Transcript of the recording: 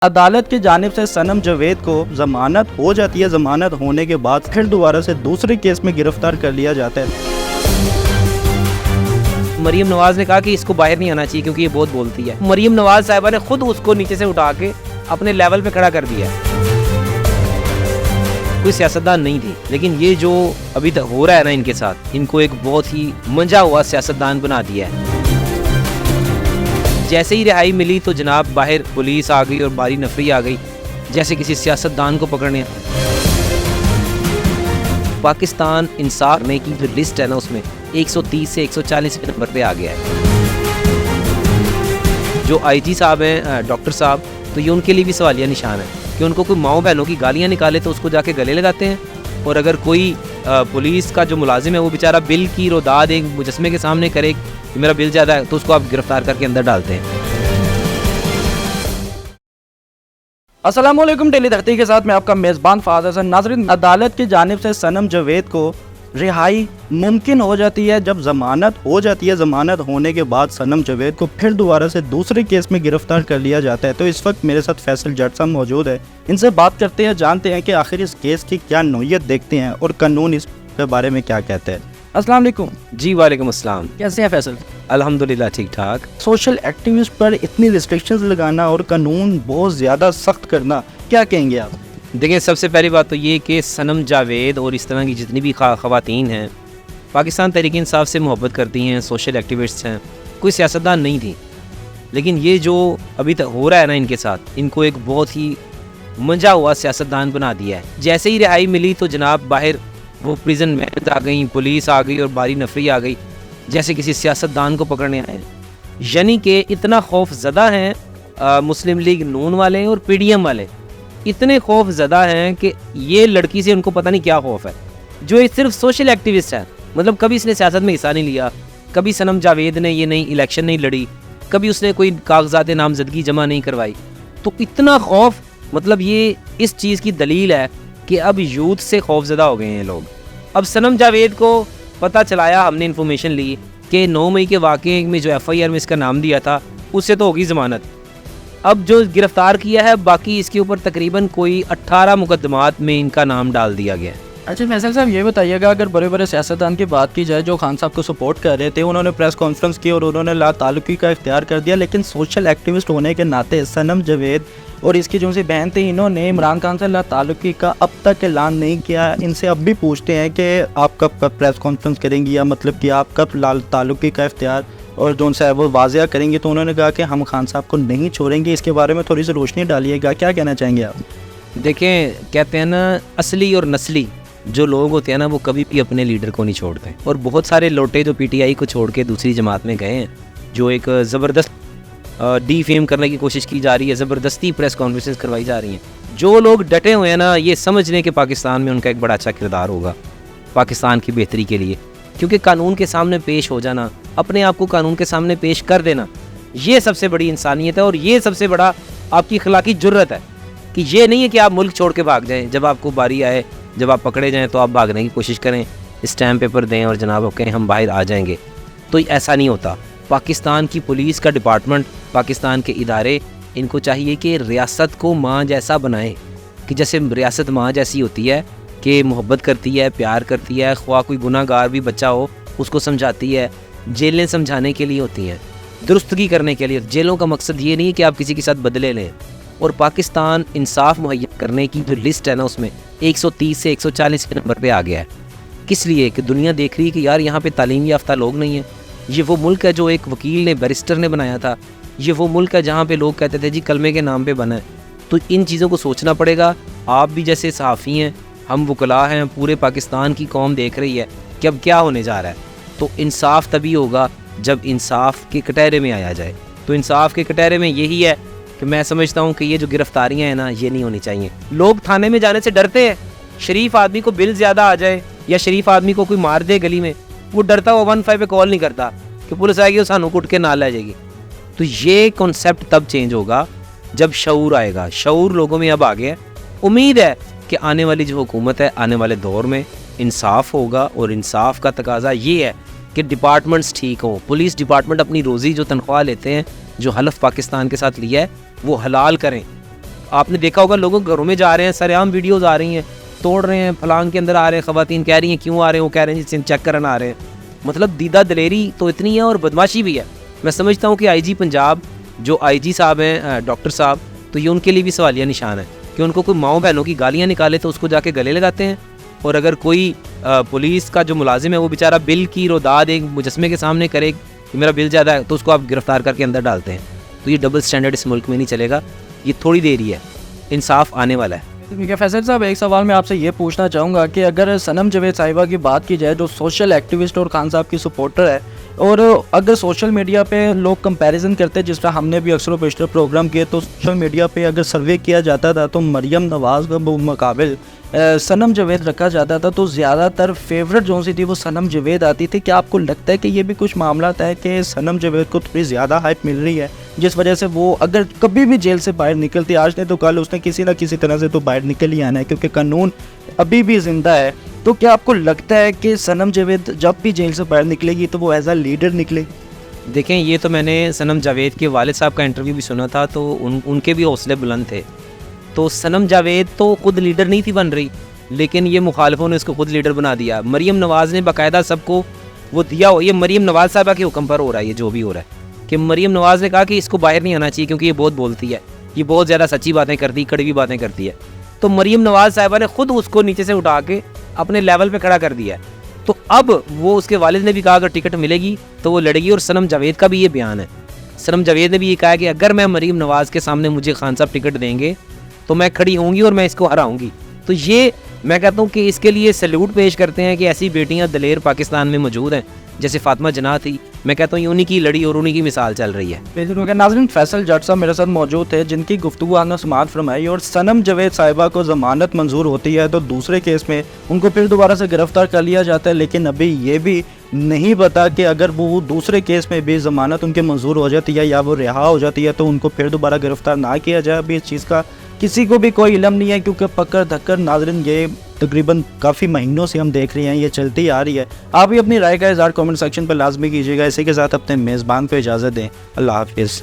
عدالت کی جانب سے صنم جاوید کو ضمانت ہو جاتی ہے، ضمانت ہونے کے بعد پھر دوبارہ سے دوسرے کیس میں گرفتار کر لیا جاتا ہے۔ مریم نواز نے کہا کہ اس کو باہر نہیں آنا چاہیے کیونکہ یہ بہت بولتی ہے۔ مریم نواز صاحبہ نے خود اس کو نیچے سے اٹھا کے اپنے لیول پہ کھڑا کر دیا ہے۔ کوئی سیاستدان نہیں تھی، لیکن یہ جو ابھی تک ہو رہا ہے نا ان کے ساتھ، ان کو ایک بہت ہی منجا ہوا سیاستدان بنا دیا ہے۔ جیسے ہی رہائی ملی تو جناب باہر پولیس آ گئی اور باری نفری آ گئی، جیسے کسی سیاستدان کو پکڑنے۔ پاکستان انصاف نے کی جو لسٹ ہے نا، اس میں 130 سے 140 نمبر پہ آ گیا ہے۔ جو آئی جی صاحب ہیں، ڈاکٹر صاحب، تو یہ ان کے لیے بھی سوالیہ نشان ہے کہ ان کو کوئی ماؤں بہنوں کی گالیاں نکالے تو اس کو جا کے گلے لگاتے ہیں، اور اگر کوئی پولیس کا جو ملازم ہے وہ بیچارہ بل کی روداد ایک مجسمے کے سامنے کرے کہ میرا بل زیادہ ہے، تو اس کو آپ گرفتار کر کے اندر ڈالتے ہیں۔ السلام علیکم، ڈیلی دھرتی کے ساتھ میں آپ کا میزبان فہد حسن۔ ناظرین، عدالت کی جانب سے صنم جاوید کو رہائی ممکن ہو جاتی ہے جب ضمانت ہو جاتی ہے۔ ضمانت ہونے کے بعد صنم جاوید کو پھر دوبارہ سے دوسرے کیس میں گرفتار کر لیا جاتا ہے۔ تو اس وقت میرے ساتھ فیصل جٹ صاحب موجود ہے، ان سے بات کرتے ہیں، جانتے ہیں کہ آخر اس کیس کی کیا نوعیت دیکھتے ہیں اور قانون اس کے بارے میں کیا کہتے ہیں۔ السلام علیکم جی وعلیکم السلام، کیسے ہیں فیصل؟ الحمدللہ ٹھیک ٹھاک۔ سوشل ایکٹیوسٹ پر اتنی ریسٹرکشنز لگانا اور قانون بہت زیادہ سخت کرنا، کیا کہیں گے آپ؟ دیکھیں، سب سے پہلی بات تو یہ کہ صنم جاوید اور اس طرح کی جتنی بھی خواتین ہیں پاکستان تحریک انصاف سے محبت کرتی ہیں، سوشل ایکٹیوسٹ ہیں، کوئی سیاستدان نہیں تھی، لیکن یہ جو ابھی تک ہو رہا ہے نا ان کے ساتھ، ان کو ایک بہت ہی منجا ہوا سیاستدان بنا دیا ہے۔ جیسے ہی رہائی ملی تو جناب باہر وہ پریزن وینز آ گئیں، پولیس آ گئی اور باری نفری آ گئی، جیسے کسی سیاستدان کو پکڑنے آئے۔ یعنی کہ اتنا خوف زدہ ہیں مسلم لیگ نون والے اور پی ڈی ایم والے، اتنے خوف زدہ ہیں کہ یہ لڑکی سے ان کو پتہ نہیں کیا خوف ہے، جو صرف سوشل ایکٹیوسٹ ہے۔ مطلب کبھی اس نے سیاست میں حصہ نہیں لیا، کبھی صنم جاوید نے یہ نہیں الیکشن نہیں لڑی، کبھی اس نے کوئی کاغذات نامزدگی جمع نہیں کروائی، تو اتنا خوف، مطلب یہ اس چیز کی دلیل ہے کہ اب یوتھ سے خوف زدہ ہو گئے ہیں لوگ۔ اب صنم جاوید کو پتہ چلایا، ہم نے انفارمیشن لی کہ 9 مئی کے واقعے میں جو ایف آئی آر میں اس کا نام دیا تھا اس سے تو ہوگی ضمانت۔ اب جو گرفتار کیا ہے، باقی اس کے اوپر تقریباً کوئی 18 مقدمات میں ان کا نام ڈال دیا گیا ہے۔ اچھا فیصل صاحب، یہ بتائیے گا، اگر بڑے بڑے سیاستدان کی بات کی جائے جو خان صاحب کو سپورٹ کر رہے تھے، انہوں نے پریس کانفرنس کی اور انہوں نے لا تعلقی کا اختیار کر دیا، لیکن سوشل ایکٹیوسٹ ہونے کے ناطے صنم جاوید اور اس کی جو سی بہن تھی، انہوں نے عمران خان سے لا تعلقی کا اب تک اعلان نہیں کیا۔ ان سے اب بھی پوچھتے ہیں کہ آپ کب پریس کانفرنس کریں گی، یا مطلب کہ آپ کب لا تعلقی کا اختیار اور جو ان سے وہ واضح کریں گے، تو انہوں نے کہا کہ ہم خان صاحب کو نہیں چھوڑیں گے۔ اس کے بارے میں تھوڑی سی روشنی ڈالیے گا، کیا کہنا چاہیں گے آپ؟ دیکھیں، کہتے ہیں نا اصلی اور نسلی جو لوگ ہوتے ہیں نا، وہ کبھی بھی اپنے لیڈر کو نہیں چھوڑتے، اور بہت سارے لوٹے جو پی ٹی آئی کو چھوڑ کے دوسری جماعت میں گئے ہیں، جو ایک زبردست ڈی فیم کرنے کی کوشش کی جا رہی ہے، زبردستی پریس کانفرنسز کروائی جا رہی ہیں، جو لوگ ڈٹے ہوئے ہیں نا، یہ سمجھ لیں کہ پاکستان میں ان کا ایک بڑا اچھا کردار ہوگا پاکستان کی بہتری کے لیے، کیونکہ قانون کے سامنے پیش ہو جانا، اپنے آپ کو قانون کے سامنے پیش کر دینا، یہ سب سے بڑی انسانیت ہے، اور یہ سب سے بڑا آپ کی اخلاقی جرت ہے کہ یہ نہیں ہے کہ آپ ملک چھوڑ کے بھاگ جائیں، جب آپ کو باری آئے، جب آپ پکڑے جائیں تو آپ بھاگنے کی کوشش کریں، اسٹیمپ پیپر دیں اور جناب کو کہیں ہم باہر آ جائیں گے، تو ایسا نہیں ہوتا۔ پاکستان کی پولیس کا ڈپارٹمنٹ، پاکستان کے ادارے، ان کو چاہیے کہ ریاست کو ماں جیسا بنائیں، کہ جیسے ریاست ماں جیسی ہوتی ہے کہ محبت کرتی ہے، پیار کرتی ہے، خواہ کوئی گناہ گار بھی بچہ ہو اس کو سمجھاتی ہے، جیلیں سمجھانے کے لیے ہوتی ہیں، درستگی کرنے کے لیے۔ جیلوں کا مقصد یہ نہیں کہ آپ کسی کے ساتھ بدلے لیں، اور پاکستان انصاف مہیا کرنے کی جو لسٹ ہے نا، اس میں 130 سے 140 کے نمبر پہ آ گیا ہے۔ کس لیے؟ کہ دنیا دیکھ رہی ہے کہ یار یہاں پہ تعلیم یافتہ لوگ نہیں ہیں۔ یہ وہ ملک ہے جو ایک وکیل نے، بیرسٹر نے بنایا تھا، یہ وہ ملک ہے جہاں پہ لوگ کہتے تھے جی کلمے کے نام پہ بنا ہے۔ تو ان چیزوں کو سوچنا پڑے گا۔ آپ بھی جیسے صحافی ہیں، ہم وکلاء ہیں، پورے پاکستان کی قوم دیکھ رہی ہے کہ اب کیا ہونے جا رہا ہے، تو انصاف تبھی ہوگا جب انصاف کے کٹہرے میں آیا جائے۔ تو انصاف کے کٹہرے میں یہی ہے کہ میں سمجھتا ہوں کہ یہ جو گرفتاریاں ہیں نا، یہ نہیں ہونی چاہیے۔ لوگ تھانے میں جانے سے ڈرتے ہیں، شریف آدمی کو بل زیادہ آ جائے یا شریف آدمی کو کوئی مار دے گلی میں، وہ ڈرتا، وہ 15 پہ کال نہیں کرتا کہ پولیس آئے گی اور سانو کٹ کے نہ لے جائے گی۔ تو یہ کنسیپٹ تب چینج ہوگا جب شعور آئے گا۔ شعور لوگوں میں اب آ گیا ہے۔ امید ہے کہ آنے والی جو حکومت ہے، آنے والے دور میں انصاف ہوگا، اور انصاف کا تقاضا یہ ہے کہ ڈپارٹمنٹس ٹھیک ہوں۔ پولیس ڈپارٹمنٹ اپنی روزی جو تنخواہ لیتے ہیں، جو حلف پاکستان کے ساتھ لیا ہے، وہ حلال کریں، آپ نے دیکھا ہوگا لوگوں گھروں میں جا رہے ہیں, سر عام ویڈیوز آ رہی ہیں, توڑ رہے ہیں, پھلانگ کے اندر آ رہے ہیں, خواتین کہہ رہی ہیں کیوں آ رہے ہیں, وہ کہہ رہے ہیں جی چیک کرنا آ رہے ہیں. مطلب دیدہ دلیری تو اتنی ہے اور بدماشی بھی ہے. میں سمجھتا ہوں کہ آئی جی پنجاب جو آئی جی صاحب ہیں, ڈاکٹر صاحب, تو یہ ان کے لیے بھی سوالیہ نشان ہے کہ ان کو کوئی ماؤں بہنوں کی گالیاں نکالے تو اس کو جا کے گلے لگاتے ہیں, اور اگر کوئی پولیس کا جو ملازم ہے وہ بیچارہ بل کی روداد ایک مجسمے کے سامنے کرے کہ میرا بل زیادہ ہے تو اس کو آپ گرفتار کر کے اندر ڈالتے ہیں. تو یہ ڈبل سٹینڈرڈ اس ملک میں نہیں چلے گا, یہ تھوڑی دیر ہی ہے, انصاف آنے والا ہے. ٹھیک ہے فیصل صاحب, ایک سوال میں آپ سے یہ پوچھنا چاہوں گا کہ اگر صنم جاوید صاحبہ کی بات کی جائے جو سوشل ایکٹیوسٹ اور خان صاحب کی سپورٹر ہے, اور اگر سوشل میڈیا پہ لوگ کمپیریزن کرتے ہیں, جس طرح ہم نے بھی اکثر و بیشتر پروگرام کیے, تو سوشل میڈیا پہ اگر سروے کیا جاتا تھا تو مریم نواز کا مقابل صنم جاوید رکھا جاتا تھا, تو زیادہ تر فیوریٹ جو سی تھی وہ صنم جاوید آتی تھی. کیا آپ کو لگتا ہے کہ یہ بھی کچھ معاملات ہے کہ صنم جاوید کو تھوڑی زیادہ ہائپ مل رہی ہے جس وجہ سے وہ اگر کبھی بھی جیل سے باہر نکلتی, آج نہیں تو کل اس نے کسی نہ کسی طرح سے تو باہر نکل ہی آنا ہے کیونکہ قانون ابھی بھی زندہ ہے, تو کیا آپ کو لگتا ہے کہ صنم جاوید جب بھی جیل سے باہر نکلے گی تو وہ ایز اے لیڈر نکلے گی؟ دیکھیں یہ تو میں نے صنم جاوید کے والد صاحب کا انٹرویو بھی سنا تھا, تو ان کے بھی حوصلے بلند تھے. تو صنم جاوید تو خود لیڈر نہیں تھی بن رہی, لیکن یہ مخالفوں نے اس کو خود لیڈر بنا دیا. مریم نواز نے باقاعدہ سب کو وہ دیا ہو, یہ مریم نواز صاحبہ کے حکم پر ہو رہا ہے یہ جو بھی ہو رہا ہے, کہ مریم نواز نے کہا کہ اس کو باہر نہیں آنا چاہیے کیونکہ یہ بہت بولتی ہے, یہ بہت زیادہ سچی باتیں کرتی, کڑوی باتیں کرتی ہے. تو مریم نواز صاحبہ نے خود اس کو نیچے سے اٹھا کے اپنے لیول پہ کھڑا کر دیا ہے. تو اب وہ اس کے والد نے بھی کہا اگر ٹکٹ ملے گی تو وہ لڑے گی, اور صنم جاوید کا بھی یہ بیان ہے. صنم جاوید نے بھی یہ کہا کہ اگر میں مریم نواز کے سامنے مجھے خان صاحب ٹکٹ دیں گے تو میں کھڑی ہوں گی اور میں اس کو ہراؤں گی. تو یہ میں کہتا ہوں کہ اس کے لیے سیلوٹ پیش کرتے ہیں کہ ایسی بیٹیاں دلیر پاکستان میں موجود ہیں جیسے فاطمہ جناح تھی. میں کہتا ہوں یہ انہی کی لڑی اور انہی کی مثال چل رہی ہے. ناظرین, فیصل جٹ صاحب میرے ساتھ موجود تھے جن کی گفتگو آپ نے سماعت فرمائی, اور صنم جاوید صاحبہ کو ضمانت منظور ہوتی ہے تو دوسرے کیس میں ان کو پھر دوبارہ سے گرفتار کر لیا جاتا ہے, لیکن ابھی یہ بھی نہیں پتا کہ اگر وہ دوسرے کیس میں بھی ضمانت ان کے منظور ہو جاتی ہے یا وہ رہا ہو جاتی ہے تو ان کو پھر دوبارہ گرفتار نہ کیا جائے. ابھی اس چیز کا کسی کو بھی کوئی علم نہیں ہے کیونکہ پکڑ دھکڑ ناظرین یہ تقریباً کافی مہینوں سے ہم دیکھ رہے ہیں, یہ چلتی آ رہی ہے. آپ بھی اپنی رائے کا اظہار کامنٹ سیکشن پر لازمی کیجیے گا. اسی کے ساتھ اپنے میزبان کو اجازت دیں. اللہ حافظ.